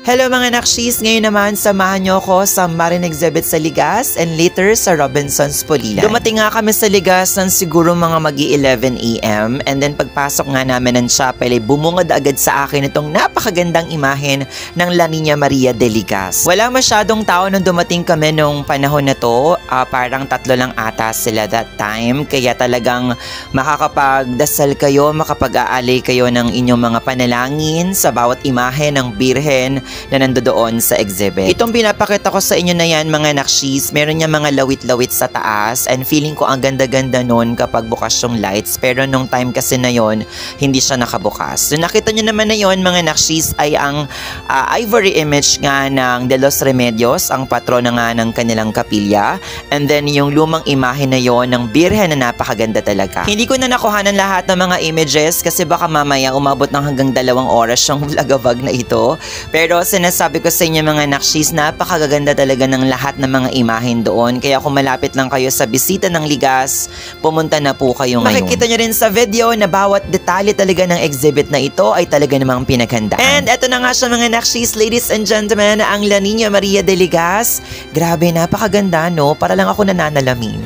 Hello mga nakshis! Ngayon naman samahan nyo ako sa Marine Exhibit sa Ligas and later sa Robinsons Pulilan. Dumating nga kami sa Ligas ng siguro mga mag-11 AM and then pagpasok nga namin ng chapel ay bumungad agad sa akin itong napakagandang imahen ng La Niña Maria de Ligas. Wala masyadong tao nung dumating kami nung panahon na to, parang 3 lang ata sila that time, kaya talagang makakapagdasal kayo, makapag-aalay kayo ng inyong mga panalangin sa bawat imahen ng Birhen na nandoon sa exhibit. Itong pinapakita ko sa inyo na yan mga nakshis, meron niya mga lawit-lawit sa taas and feeling ko ang ganda-ganda nun kapag bukas yung lights, pero nung time kasi na yon hindi siya nakabukas. So nakita nyo naman na yon mga nakshis ay ang ivory image nga ng De Los Remedios, ang patrona nga ng kanilang kapilya, and then yung lumang imahe na yon ng Birhen na napakaganda talaga. Hindi ko na nakuhanan lahat ng mga images kasi baka mamaya umabot ng hanggang 2 oras yung vlog na ito, pero sinasabi ko sa inyo mga nakshis, napakaganda talaga ng lahat ng mga imahen doon. Kaya kung malapit lang kayo sa bisita ng Ligas, pumunta na po kayo ngayon. Makikita nyo rin sa video na bawat detalye talaga ng exhibit na ito ay talaga namang pinaghandaan. And eto na nga siya mga nakshis, ladies and gentlemen, ang La Niña Maria de Ligas. Grabe, napakaganda no? Para lang ako nananalamin.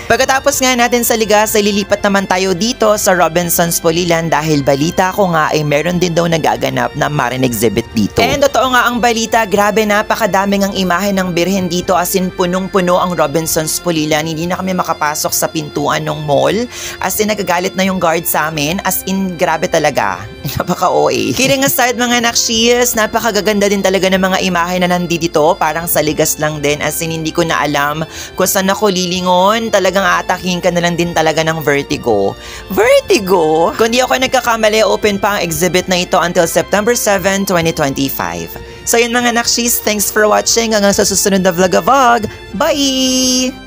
Pagkatapos nga natin sa Ligas ay lilipat naman tayo dito sa Robinsons Pulilan dahil balita ko nga ay meron din daw nagaganap na Marine Exhibit dito. And totoo nga ang balita, grabe napakadaming ang imahe ng Birhen dito, as in punong-puno ang Robinsons Pulilan. Hindi na kami makapasok sa pintuan ng mall, as in nagagalit na yung guard sa amin, as in grabe talaga. Napaka-OA. Kidding aside mga nakshis, napakagaganda din talaga ng mga imahe na nandito, parang sa Ligas lang din, as in hindi ko na alam kung saan ako lilingon, talagang aatakihin ka na lang din talaga ng vertigo. Vertigo? Kung di ako nagkakamali, open pa ang exhibit na ito until September 7, 2025. So yun mga nakshis, thanks for watching. Hanggang sa susunod na vlog. Bye!